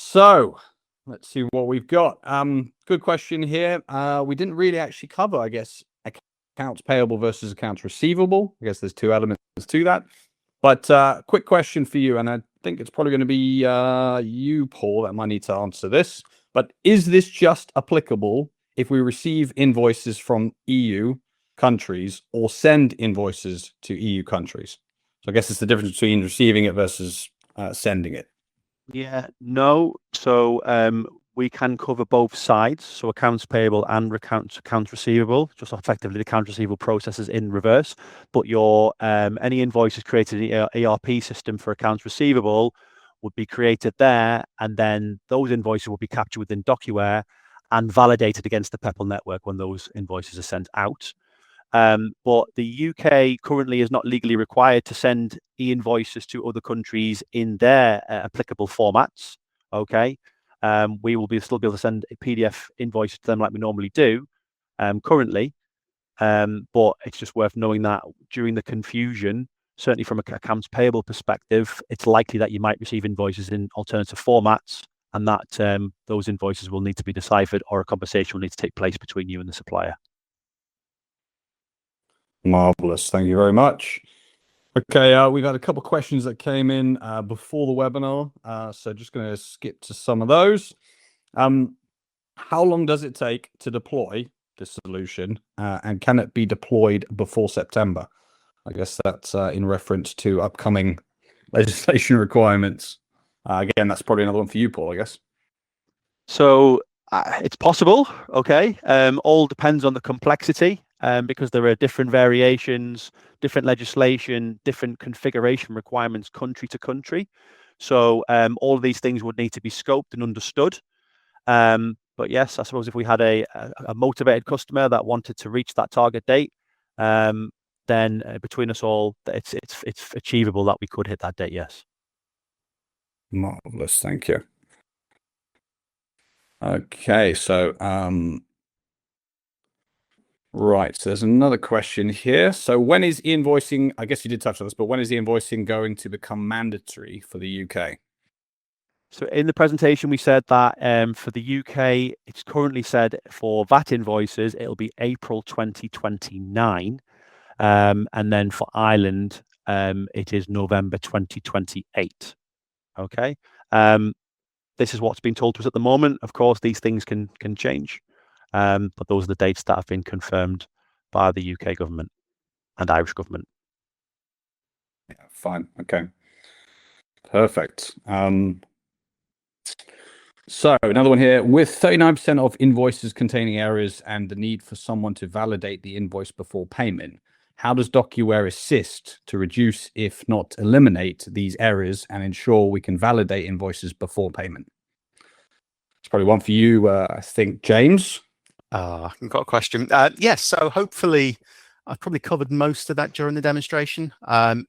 So let's see what we've got. Good question here. We didn't really actually cover, I guess, accounts payable versus accounts receivable. I guess there's two elements to that. But quick question for you, and I think it's probably going to be you, Paul, that might need to answer this. But is this just applicable if we receive invoices from EU countries or send invoices to EU countries? So I guess it's the difference between receiving it versus sending it. Yeah, no. So we can cover both sides, so accounts payable and accounts receivable, just effectively the accounts receivable processes in reverse. But your any invoices created in the ERP system for accounts receivable would be created there, and then those invoices will be captured within DocuWare and validated against the PEPPOL network when those invoices are sent out. But the UK currently is not legally required to send e-invoices to other countries in their applicable formats. Okay, we will still be able to send a PDF invoices to them like we normally do currently. But it's just worth knowing that during the confusion, certainly from a accounts payable perspective, it's likely that you might receive invoices in alternative formats, and that those invoices will need to be deciphered, or a conversation will need to take place between you and the supplier. Marvelous. Thank you very much. Okay, we've had a couple of questions that came in before the webinar, so just going to skip to some of those. How long does it take to deploy this solution, and can it be deployed before September? I guess that's in reference to upcoming legislation requirements. Again, that's probably another one for you, Paul, I guess. So it's possible, okay. All depends on the complexity. Because there are different variations, different legislation, different configuration requirements country to country. So all of these things would need to be scoped and understood. But yes, I suppose if we had a motivated customer that wanted to reach that target date, then between us all, it's achievable that we could hit that date, yes. Marvelous, thank you. Okay, so right, so there's another question here. So when is e-invoicing, I guess you did touch on this, but when is e-invoicing going to become mandatory for the UK? So in the presentation, we said that for the UK, it's currently said for VAT invoices, it'll be April 2029. And then for Ireland, it is November 2028. Okay. This is what's been told to us at the moment. Of course, these things can change. But those are the dates that have been confirmed by the UK government and Irish government. Yeah, fine. Okay. Perfect. So another one here. With 39% of invoices containing errors and the need for someone to validate the invoice before payment, how does DocuWare assist to reduce, if not eliminate, these errors and ensure we can validate invoices before payment? It's probably one for you, I think, James. I've got a question. Yes, so hopefully I've probably covered most of that during the demonstration,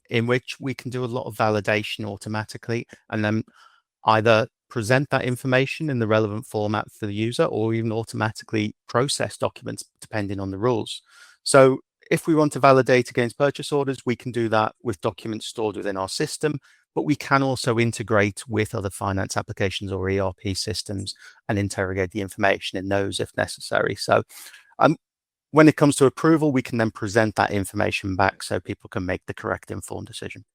in which we can do a lot of validation automatically and then either present that information in the relevant format for the user or even automatically process documents depending on the rules. So if we want to validate against purchase orders, we can do that with documents stored within our system, but we can also integrate with other finance applications or ERP systems and interrogate the information in those if necessary. So when it comes to approval, we can then present that information back so people can make the correct informed decision.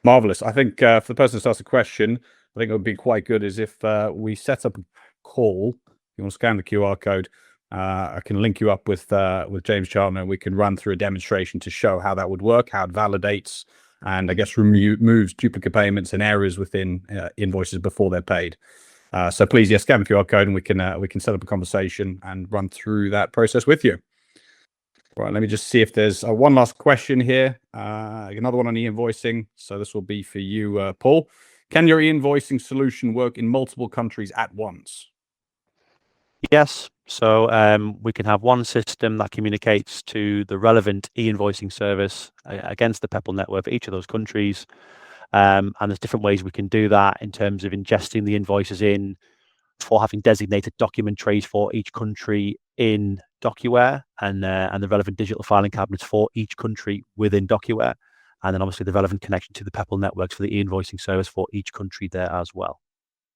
Marvelous. I think for the person who asks a question, I think it would be quite good is if we set up a call. You want to scan the QR code. I can link you up with James Chartner. We can run through a demonstration to show how that would work, how it validates, and I guess removes duplicate payments and errors within invoices before they're paid. So please, yes, scan the QR code, and we can set up a conversation and run through that process with you. Right, let me just see if there's one last question here. Another one on e-invoicing. So this will be for you, Paul. Can your e-invoicing solution work in multiple countries at once? Yes. So we can have one system that communicates to the relevant e-invoicing service against the PEPPOL network for each of those countries. And there's different ways we can do that in terms of ingesting the invoices in, for having designated document trays for each country in DocuWare, and the relevant digital filing cabinets for each country within DocuWare. And then obviously the relevant connection to the PEPPOL networks for the e-invoicing service for each country there as well.